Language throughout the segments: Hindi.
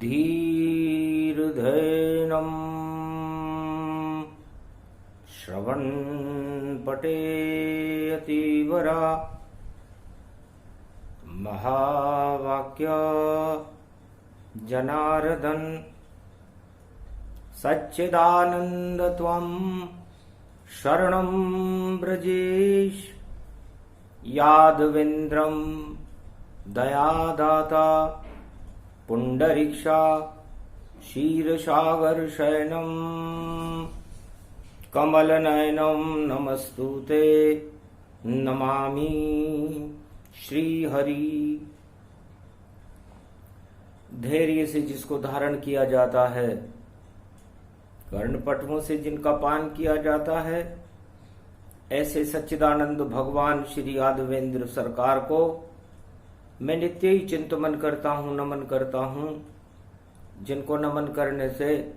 धीर्धैनम् श्रवणपटेऽतीवरा महावाक्य जनार्दन सच्चिदानंद त्वं शरणं ब्रजेश यादवेन्द्रं दयादाता पुंडरीक्षा क्षीरसागर शयनं कमलनयनं नमस्तुते नमामि श्रीहरि। धैर्य से जिसको धारण किया जाता है, कर्णपटुओं से जिनका पान किया जाता है, ऐसे सच्चिदानंद भगवान श्री यादवेंद्र सरकार को मैं नित्य ही चिंतन करता हूँ, नमन करता हूँ। जिनको नमन करने से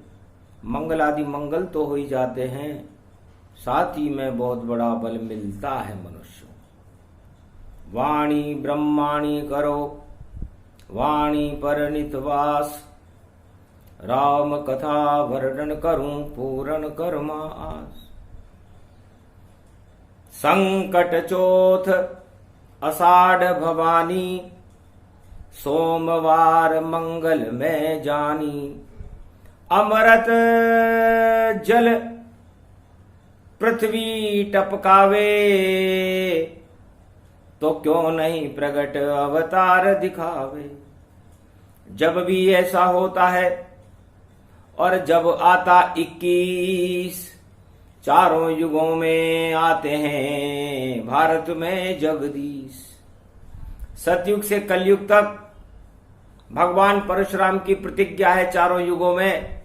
मंगल आदि मंगल तो हो ही जाते हैं, साथ ही में बहुत बड़ा बल मिलता है मनुष्य। वाणी ब्रह्माणी करो वाणी पर नितवास, राम कथा वर्णन करूं पूर्ण कर्मा आस। संकट चौथ आषाढ़ भवानी, सोमवार मंगल में जानी। अमृत जल पृथ्वी टपकावे, तो क्यों नहीं प्रगट अवतार दिखावे। जब भी ऐसा होता है और जब आता 21, चारों युगों में आते हैं भारत में जगदीश। सतयुग से कलयुग तक भगवान परशुराम की प्रतिज्ञा है चारों युगों में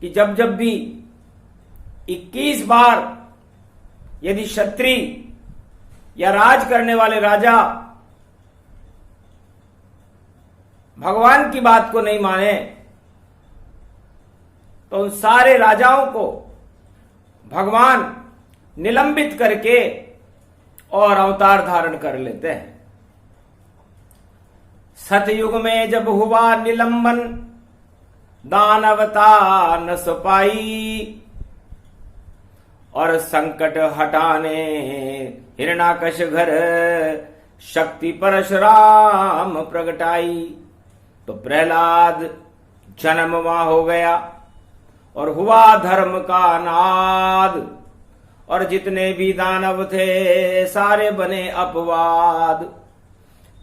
कि जब जब भी 21 बार यदि क्षत्रिय या राज करने वाले राजा भगवान की बात को नहीं माने, तो उन सारे राजाओं को भगवान निलंबित करके और अवतार धारण कर लेते हैं। सतयुग में जब हुआ निलंबन, दानवता न सपाई, और संकट हटाने हिरण्याकश घर शक्ति परशुराम प्रगटाई। तो प्रहलाद जन्म वहां हो गया और हुआ धर्म का नाद, और जितने भी दानव थे सारे बने अपवाद।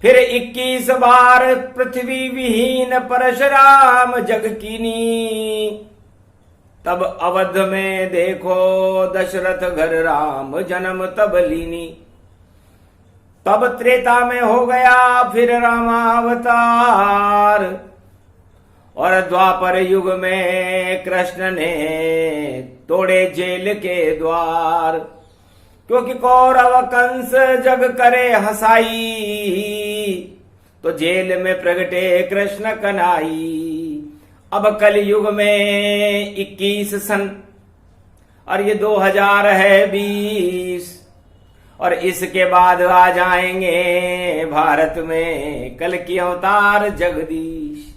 फिर 21 बार पृथ्वी विहीन परशुराम जग कीनी, तब अवध में देखो दशरथ घर राम जन्म तब लीनी। तब त्रेता में हो गया फिर रामावतार, और द्वापर युग में कृष्ण ने तोड़े जेल के द्वार। क्योंकि कौरव कंस जग करे हंसाई, तो जेल में प्रगटे कृष्ण कन्हई। अब कलयुग में 21 सन और ये 2000 है 20, और इसके बाद आ जाएंगे भारत में कल की अवतार जगदीश।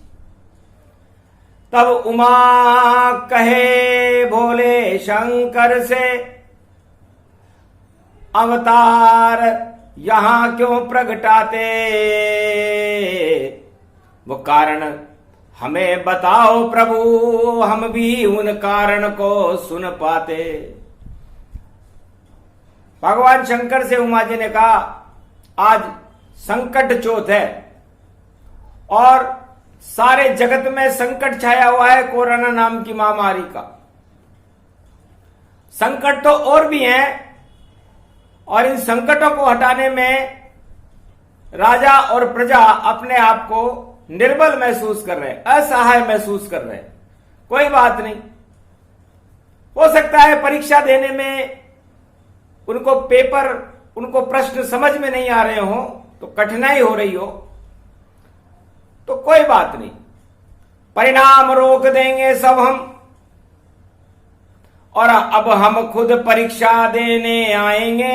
तब उमा कहे भोले शंकर से, अवतार यहां क्यों प्रगटाते, वो कारण हमें बताओ प्रभु, हम भी उन कारण को सुन पाते। भगवान शंकर से उमा जी ने कहा, आज संकट चौथ है और सारे जगत में संकट छाया हुआ है कोरोना नाम की महामारी का। संकट तो और भी हैं, और इन संकटों को हटाने में राजा और प्रजा अपने आप को निर्बल महसूस कर रहे हैं, असहाय महसूस कर रहे हैं। कोई बात नहीं, हो सकता है परीक्षा देने में उनको उनको प्रश्न समझ में नहीं आ रहे हो, तो कठिनाई हो रही हो, तो कोई बात नहीं, परिणाम रोक देंगे सब हम, और अब हम खुद परीक्षा देने आएंगे,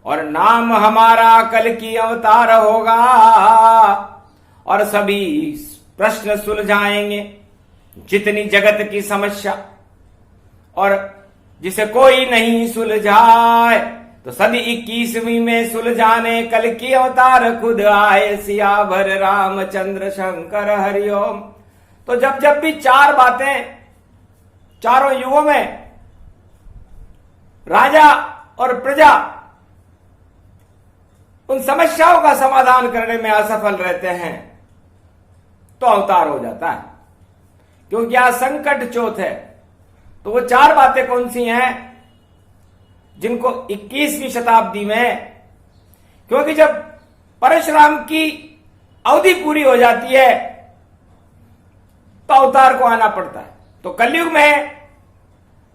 और नाम हमारा कल की अवतार होगा, और सभी प्रश्न सुलझाएंगे, जितनी जगत की समस्या, और जिसे कोई नहीं सुलझाए तो सदी 21वीं में सुलझाने कल की अवतार खुद आए, सियावर रामचंद्र शंकर हरिओम। तो जब जब भी चार बातें चारों युगों में राजा और प्रजा उन समस्याओं का समाधान करने में असफल रहते हैं तो अवतार हो जाता है, क्योंकि आज संकट चौथ है। तो वो चार बातें कौन सी हैं जिनको 21वीं शताब्दी में, क्योंकि जब परशुराम की अवधि पूरी हो जाती है तो अवतार को आना पड़ता है। तो कलयुग में,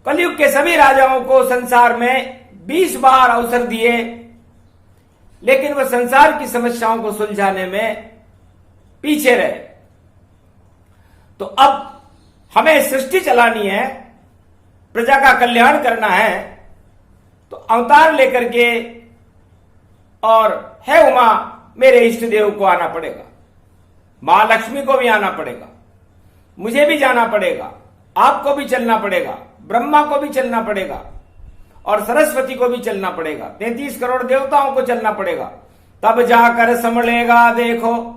कलयुग के सभी राजाओं को संसार में 20 बार अवसर दिए, लेकिन वह संसार की समस्याओं को सुलझाने में पीछे रहे। तो अब हमें सृष्टि चलानी है, प्रजा का कल्याण करना है, तो अवतार लेकर के और है उमा मेरे इष्ट देव को आना पड़ेगा, मां लक्ष्मी को भी आना पड़ेगा, मुझे भी जाना पड़ेगा, आपको भी चलना पड़ेगा, ब्रह्मा को भी चलना पड़ेगा और सरस्वती को भी चलना पड़ेगा, 33 करोड़ देवताओं को चलना पड़ेगा, तब जाकर संभलेगा देखो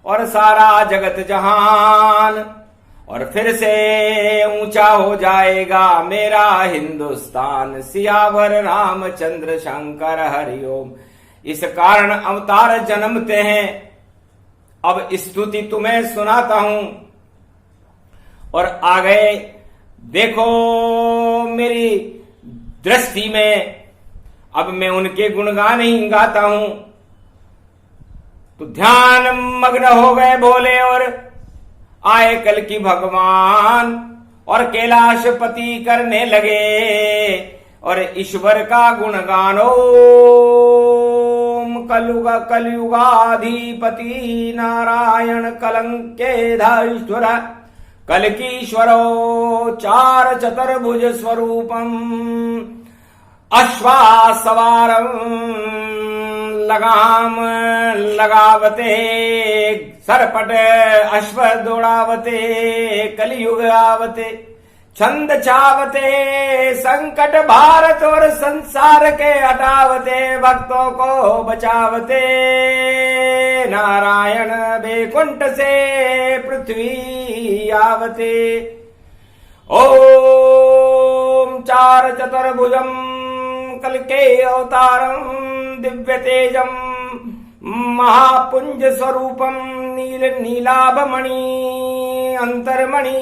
और सारा जगत जहान, और फिर से ऊंचा हो जाएगा मेरा हिंदुस्तान, सियावर रामचंद्र शंकर हरिओम। इस कारण अवतार जन्मते हैं। अब स्तुति तुम्हें सुनाता हूं और आगे देखो मेरी दृष्टि में, अब मैं उनके गुणगान ही गाता हूं। तो ध्यान मग्न हो गए भोले और आए कल की भगवान, और कैलाशपति करने लगे और ईश्वर का गुणगान। ओम कलयुगाधिपति नारायण कलंकेधाईश्वर कलकीश्वरो चार चतुर्भुज स्वरूपम अश्वासवारम लगाम लगावते सरपट अश्व दौड़ावते कलयुग आवते छंद छावते संकट भारत और संसार के हटावते भक्तों को बचावते नारायण बैकुंठ से पृथ्वी आवते। ओम चार चतुर्भुजम कलके अवतारम दिव्य तेजम महापुंज स्वरूपम नील नीलाभमणि अंतर्मणि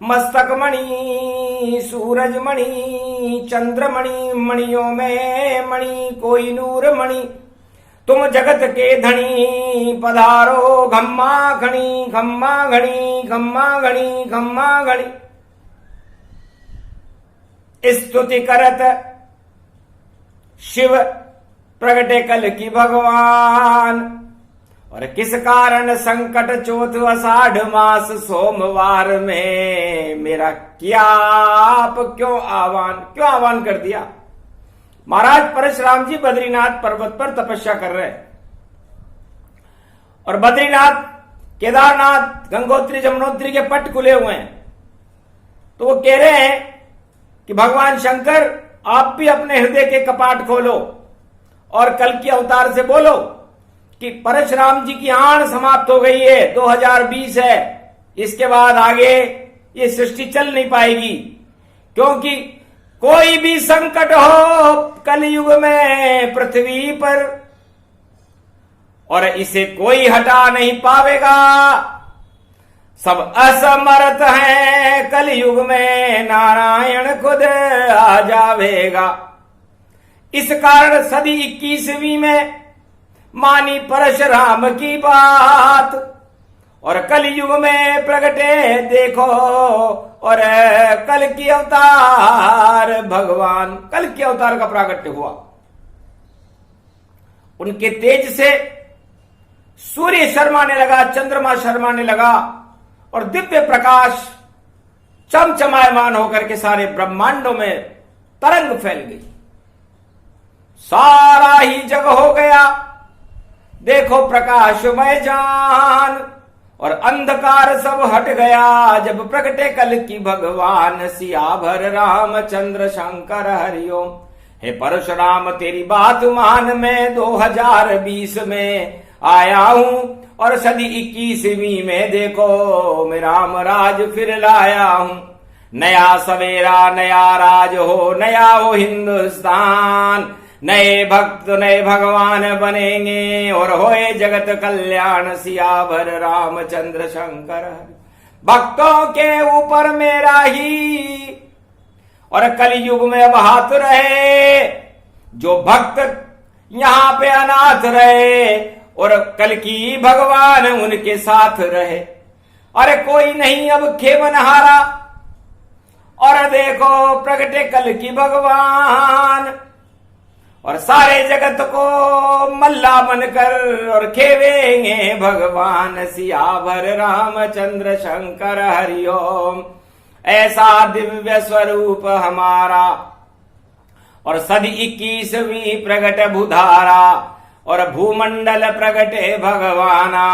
मस्तकमणि सूरजमणि चंद्रमणि मणियों में मणि कोई नूर मणि तुम जगत के धनी पधारो घम्मा घणी घम्मा घणी घम्मा घणी घम्मा घणी। स्तुति करत शिव प्रगटे कल की भगवान, और किस कारण संकट चौथ आषाढ़ मास सोमवार में मेरा क्या आप क्यों आह्वान कर दिया। महाराज परशुराम जी बद्रीनाथ पर्वत पर तपस्या कर रहे हैं, और बद्रीनाथ केदारनाथ गंगोत्री जमुनोत्री के पट खुले हुए हैं। तो वो कह रहे हैं कि भगवान शंकर आप भी अपने हृदय के कपाट खोलो और कल की अवतार से बोलो कि परशुराम जी की आन समाप्त हो गई है, 2020 है, इसके बाद आगे ये सृष्टि चल नहीं पाएगी, क्योंकि कोई भी संकट हो कलयुग में पृथ्वी पर और इसे कोई हटा नहीं पावेगा, सब असमर्थ हैं कलयुग में नारायण खुद आ जावेगा। इस कारण सदी 21वीं में मानी परशुराम की बात और कलयुग में प्रगटे देखो और कल की अवतार भगवान, कल की अवतार का प्रागट्य हुआ। उनके तेज से सूर्य शर्माने लगा, चंद्रमा शर्माने लगा और दिव्य प्रकाश चमचमायमान होकर के सारे ब्रह्मांडों में तरंग फैल गई। सारा ही जग हो गया देखो प्रकाशमय जान और अंधकार सब हट गया जब प्रगटे कल की भगवान सियावर रामचंद्र शंकर हरिओम। हे परशुराम तेरी बात मान, मैं 2020 में आया हूं और सदी 21वीं में देखो मैं राम राज फिर लाया हूं। नया सवेरा नया राज हो, नया हो हिंदुस्तान, नए भक्त नए भगवान बनेंगे और होए जगत कल्याण सियावर रामचंद्र शंकर। भक्तों के ऊपर मेरा ही और कलयुग में अब हाथ रहे, जो भक्त यहां पे अनाथ रहे और कल की भगवान उनके साथ रहे। अरे कोई नहीं अब खेवन हारा और देखो प्रगटे कल की भगवान और सारे जगत को मल्ला बनकर और खेवेंगे भगवान सियावर रामचंद्र शंकर हरिओम। ऐसा दिव्य स्वरूप हमारा और सदी 21वीं प्रगट भूधारा और भूमंडल प्रगटे भगवाना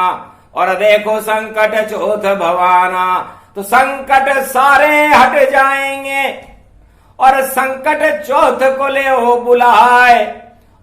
और देखो संकट चौथ भवाना। तो संकट सारे हट जाएंगे और संकट चौथ को ले हो बुलाए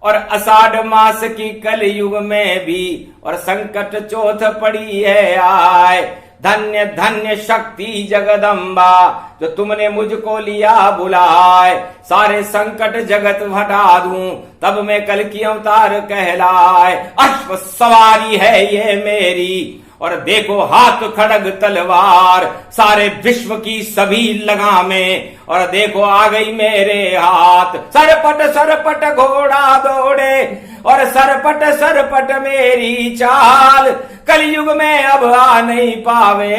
और आषाढ़ मास की कल युग में भी और संकट चौथ पड़ी है आए। धन्य धन्य शक्ति जगदम्बा जो तुमने मुझको लिया बुलाए, सारे संकट जगत हटा दूं तब मैं कल की अवतार कहलाए। अश्व सवारी है ये मेरी और देखो हाथ खड़ग तलवार, सारे विश्व की सभी लगामें और देखो आ गई मेरे हाथ। सरपट सरपट घोड़ा दौड़े और सरपट सरपट मेरी चाल, कलयुग में अब आ नहीं पावे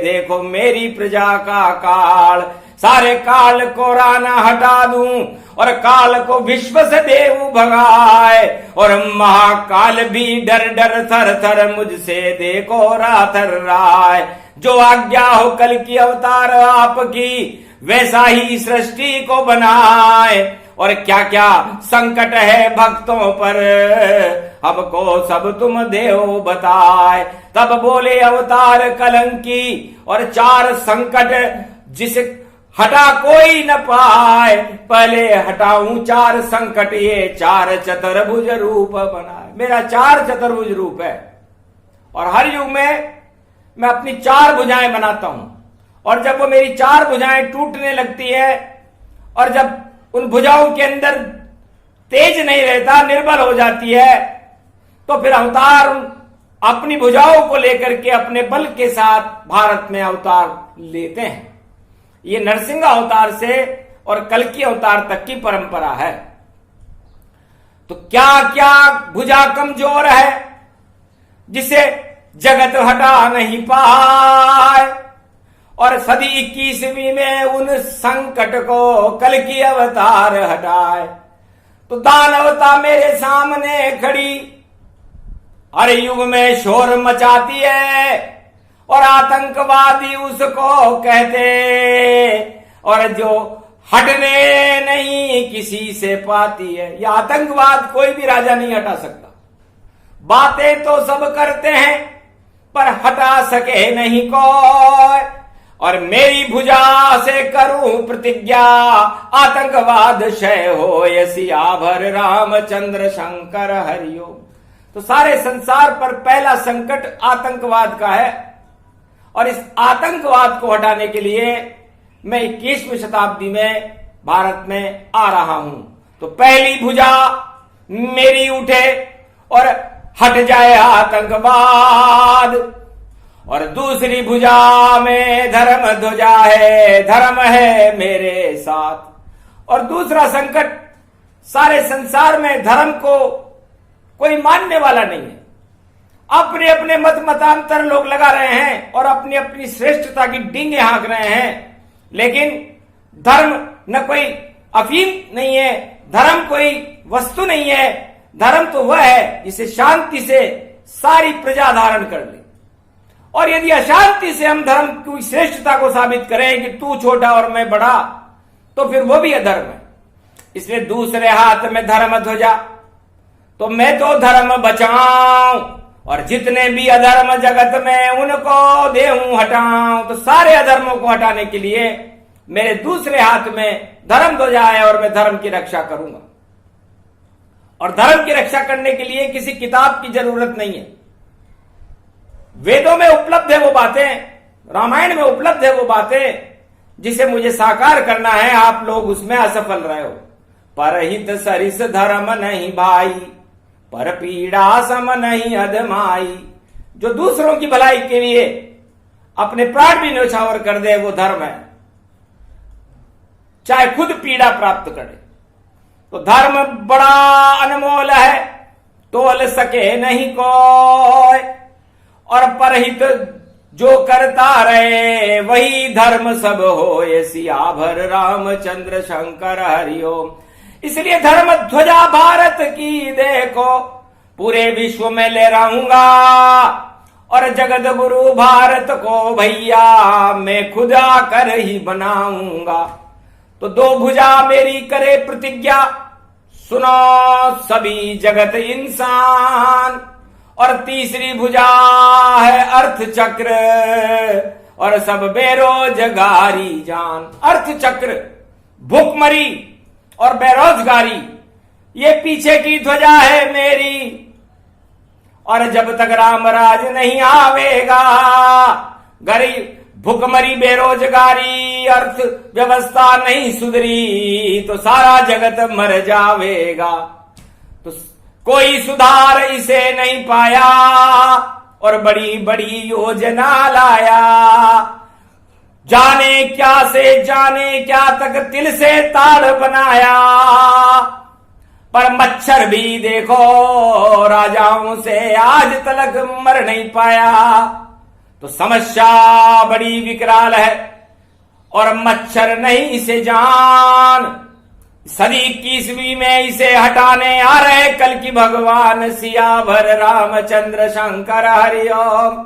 देखो मेरी प्रजा का काल। सारे काल को राना हटा दूं और काल को विश्व से देव भगाए और महाकाल भी डर डर थर थर मुझसे देखो राथर राय। जो आज्ञा हो कल की अवतार आपकी वैसा ही सृष्टि को बनाए और क्या क्या संकट है भक्तों पर हमको सब तुम देव बताए। तब बोले अवतार कलंकी और 4 संकट जिसे हटा कोई न पाए, पहले हटाऊं 4 संकट ये 4 चतुर्भुज रूप बनाए। मेरा 4 चतुर्भुज रूप है और हर युग में मैं अपनी 4 भुजाएं बनाता हूं और जब वो मेरी 4 भुजाएं टूटने लगती है और जब उन भुजाओं के अंदर तेज नहीं रहता, निर्बल हो जाती है, तो फिर अवतार अपनी भुजाओं को लेकर के अपने बल के साथ भारत में अवतार लेते हैं। ये नरसिंह अवतार से और कल्कि अवतार तक की परंपरा है। तो क्या क्या भुजा कमजोर है जिसे जगत हटा नहीं पाए और सदी 21वीं में उन संकट को कल्कि अवतार हटाए। तो दानवता मेरे सामने खड़ी हर युग में शोर मचाती है और आतंकवादी उसको कहते और जो हटने नहीं किसी से पाती है। यह आतंकवाद कोई भी राजा नहीं हटा सकता। बातें तो सब करते हैं पर हटा सके नहीं कोई और मेरी भुजा से करूं प्रतिज्ञा आतंकवाद क्षय हो सियावर रामचंद्र शंकर हरिओम। तो सारे संसार पर पहला संकट आतंकवाद का है और इस आतंकवाद को हटाने के लिए मैं 21वीं शताब्दी में भारत में आ रहा हूं। तो पहली भुजा मेरी उठे और हट जाए आतंकवाद और दूसरी भुजा में धर्म ध्वजा है, धर्म है मेरे साथ। और दूसरा संकट सारे संसार में धर्म को कोई मानने वाला नहीं है। अपने अपने मत मतांतर लोग लगा रहे हैं और अपनी अपनी श्रेष्ठता की डींगे हाँक रहे हैं, लेकिन धर्म न कोई अफीम नहीं है, धर्म कोई वस्तु नहीं है। धर्म तो वह है जिसे शांति से सारी प्रजा धारण कर ले। और यदि अशांति से हम धर्म की श्रेष्ठता को साबित करें कि तू छोटा और मैं बड़ा, तो फिर वो भी अधर्म है। इसलिए दूसरे हाथ में धर्म ध्वजा। तो मैं तो धर्म बचाऊं और जितने भी अधर्म जगत में उनको देऊं हटाऊं। तो सारे अधर्मों को हटाने के लिए मेरे दूसरे हाथ में धर्म ध्वजा है और मैं धर्म की रक्षा करूंगा। और धर्म की रक्षा करने के लिए किसी किताब की जरूरत नहीं है। वेदों में उपलब्ध है वो बातें, रामायण में उपलब्ध है वो बातें जिसे मुझे साकार करना है। आप लोग उसमें असफल रहे हो। परहित सरिस धर्म नहीं भाई, पर पीड़ा सम नहीं अधमाई। जो दूसरों की भलाई के लिए अपने प्राण भी न्यौछावर कर दे वो धर्म है, चाहे खुद पीड़ा प्राप्त करे। तो धर्म बड़ा अनमोल है, तोल सके नहीं कोई। और परहित जो करता रहे वही धर्म सब हो। ये सियाभर रामचंद्र शंकर हरिओम। इसलिए धर्म ध्वजा भारत की देखो, पूरे विश्व में ले रहूंगा। और जगत गुरु भारत को भैया मैं खुद आकर ही बनाऊंगा। तो दो भुजा मेरी करे प्रतिज्ञा, सुनो सभी जगत इंसान। और तीसरी भुजा है अर्थ चक्र, और सब बेरोजगारी जान। अर्थ चक्र, भूखमरी और बेरोजगारी, ये पीछे की ध्वजा है मेरी। और जब तक राम राज नहीं आवेगा, गरीब भूखमरी बेरोजगारी अर्थ व्यवस्था नहीं सुधरी, तो सारा जगत मर जावेगा। तो कोई सुधार इसे नहीं पाया और बड़ी बड़ी योजना लाया। जाने क्या से जाने क्या तक तिल से ताड़ बनाया। पर मच्छर भी देखो राजाओं से आज तक मर नहीं पाया। तो समस्या बड़ी विकराल है और मच्छर नहीं इसे जान। सदी 21वीं में इसे हटाने आ रहे कल की भगवान सियाभर रामचंद्र शंकर हरिओम।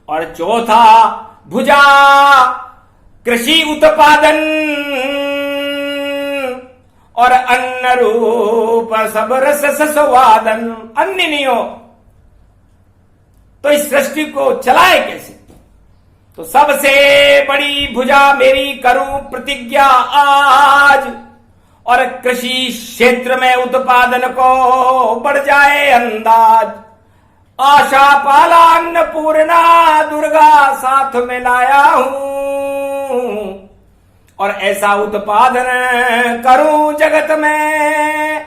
और चौथा भुजा कृषि उत्पादन और अन्न रूप सब रस स्वादन। अन्न नहीं हो तो इस सृष्टि को चलाए कैसे। तो सबसे बड़ी भुजा मेरी करूं प्रतिज्ञा आज, और कृषि क्षेत्र में उत्पादन को बढ़ जाए अंदाज। आशा पाला अन्नपूर्णा दुर्गा साथ में लाया हूं। और ऐसा उत्पादन करूं जगत में,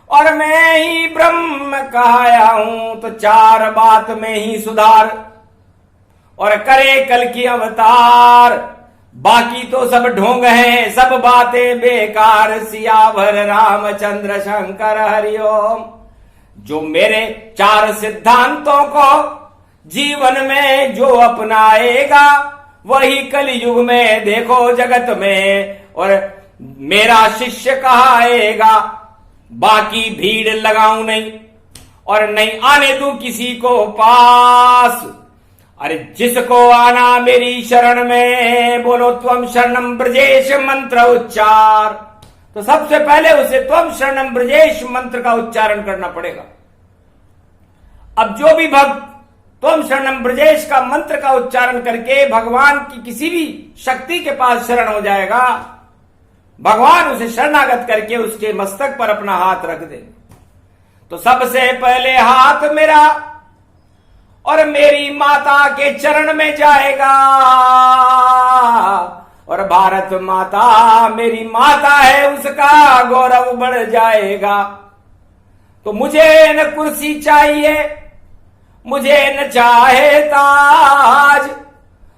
और मैं ही ब्रह्म कहाया हूं। तो चार बात में ही सुधार और करे कल की अवतार। बाकी तो सब ढोंग है, सब बातें बेकार। सियाभर रामचंद्र शंकर हरिओम। जो मेरे चार सिद्धांतों को जीवन में जो अपनाएगा, वही कलयुग में देखो जगत में और मेरा शिष्य कहाएगा। बाकी भीड़ लगाऊं नहीं और नहीं आने दूं किसी को पास। अरे जिसको आना मेरी शरण में, बोलो त्वम शरणम ब्रजेश मंत्र उच्चार। तो सबसे पहले उसे त्वम शरणम ब्रजेश मंत्र का उच्चारण करना पड़ेगा। अब जो भी भक्त त्वम शरणम ब्रजेश का मंत्र का उच्चारण करके भगवान की किसी भी शक्ति के पास शरण हो जाएगा, भगवान उसे शरणागत करके उसके मस्तक पर अपना हाथ रख दे। तो सबसे पहले हाथ मेरा और मेरी माता के चरण में जाएगा। और भारत माता मेरी माता है, उसका गौरव बढ़ जाएगा। तो मुझे न कुर्सी चाहिए, मुझे न चाहे ताज,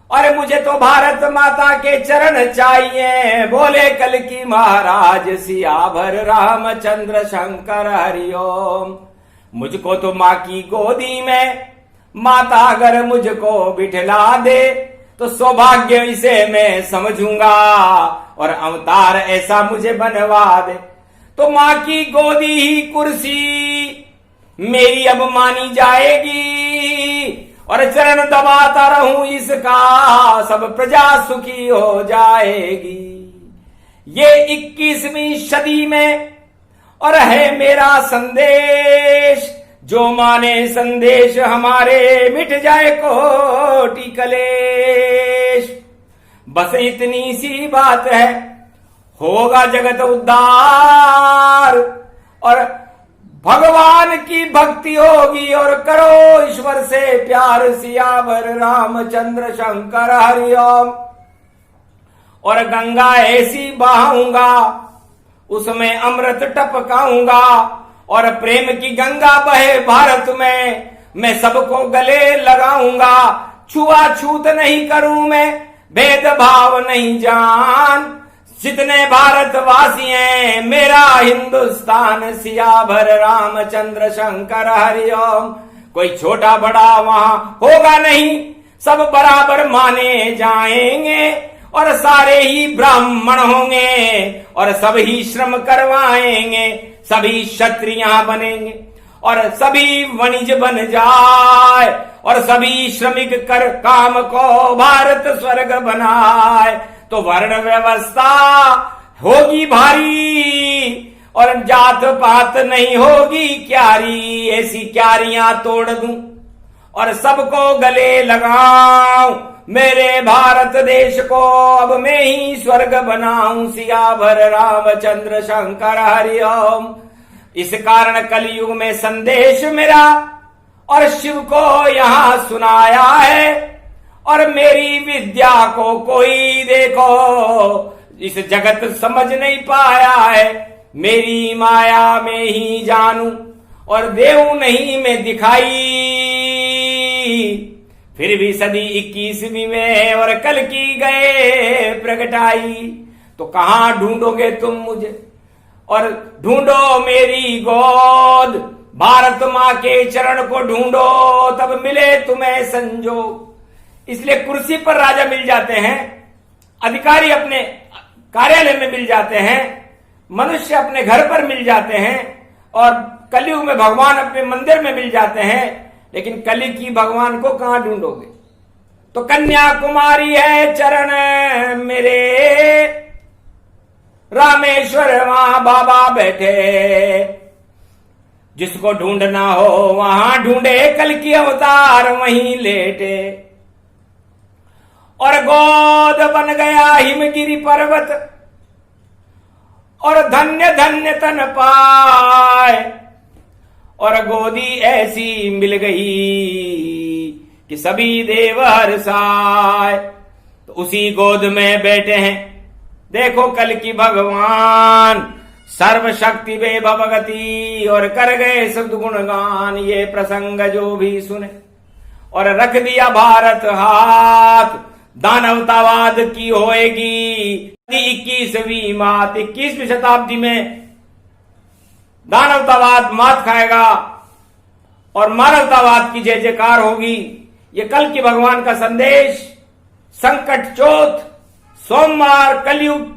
और मुझे तो भारत माता के चरण चाहिए। बोले कल की महाराज सियाभर रामचंद्र शंकर हरिओम। मुझको तो माँ की गोदी में माता अगर मुझको बिठला दे, तो सौभाग्य इसे मैं समझूंगा और अवतार ऐसा मुझे बनवा दे। तो माँ की गोदी ही कुर्सी मेरी अब मानी जाएगी, और चरण दबाता रहूं इसका, सब प्रजा सुखी हो जाएगी। ये 21वीं सदी में और है मेरा संदेश, जो माने संदेश हमारे मिट जाए कोटि कलेश। बस इतनी सी बात है, होगा जगत उद्धार, और भगवान की भक्ति होगी और करो ईश्वर से प्यार। सियावर रामचंद्र शंकर हरिओम। और गंगा ऐसी बहाऊंगा, उसमें अमृत टपकाऊंगा, और प्रेम की गंगा बहे भारत में, मैं सबको गले लगाऊंगा। छुआछूत नहीं करूं मैं, भेदभाव नहीं जान, जितने भारतवासी हैं मेरा हिंदुस्तान। सियावर रामचंद्र शंकर हरिओम। कोई छोटा बड़ा वहां होगा नहीं, सब बराबर माने जाएंगे, और सारे ही ब्राह्मण होंगे, और सब ही श्रम करवाएंगे, सभी क्षत्रिय बनेंगे, और सभी वणिज बन जाए, और सभी श्रमिक कर काम को भारत स्वर्ग बनाए। तो वर्ण व्यवस्था होगी भारी, और जात पात नहीं होगी क्यारी। ऐसी क्यारियां तोड़ दूं और सबको गले लगाऊं, मेरे भारत देश को अब मैं ही स्वर्ग बनाऊं। सियावर रामचंद्र शंकर हरिओम। इस कारण कलयुग में संदेश मेरा और शिव को यहां सुनाया है, और मेरी विद्या को कोई देखो इस जगत समझ नहीं पाया है। मेरी माया में ही जानू और देऊ नहीं मैं दिखाई। फिर भी सदी 21वीं में और कल की गए प्रगटाई। तो कहां ढूंढोगे तुम मुझे, और ढूंढो मेरी गोद। भारत माँ के चरण को ढूंढो, तब मिले तुम्हें संजोग। इसलिए कुर्सी पर राजा मिल जाते हैं, अधिकारी अपने कार्यालय में मिल जाते हैं, मनुष्य अपने घर पर मिल जाते हैं, और कलयुग में भगवान अपने मंदिर में मिल जाते हैं। लेकिन कली की भगवान को कहां ढूंढोगे? तो कन्याकुमारी है चरण मेरे, रामेश्वर वहां बाबा बैठे। जिसको ढूंढना हो वहां ढूंढे, कल की अवतार वहीं लेटे। और गोद बन गया हिमगिरी पर्वत, और धन्य धन्य तन पाए। और गोदी ऐसी मिल गई कि सभी देव हर्षाए। तो उसी गोद में बैठे हैं, देखो कल की भगवान, सर्वशक्ति वे भगवती, और कर गए सद्गुणगान। ये प्रसंग जो भी सुने, और रख दिया भारत हाथ, दानवतावाद की होएगी 21वीं मात। 21वीं शताब्दी में दानवतावाद मात खाएगा, और मानवतावाद की जय जयकार होगी। ये कल की भगवान का संदेश संकट चौथ सोमवार कलयुग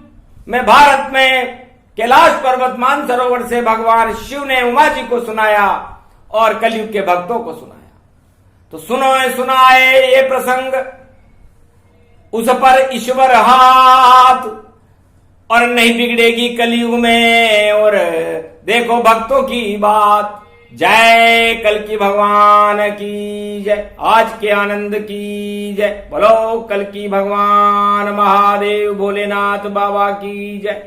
में भारत में कैलाश पर्वत मानसरोवर से भगवान शिव ने उमा जी को सुनाया, और कलयुग के भक्तों को सुनाया। तो सुनो सुनाए ये प्रसंग, उस पर ईश्वर हाथ, और नहीं बिगड़ेगी कलयुग में। और देखो भक्तों की बात। जय कल की भगवान की जय, आज के आनंद की जय। बोलो कल की भगवान महादेव भोलेनाथ बाबा की जय।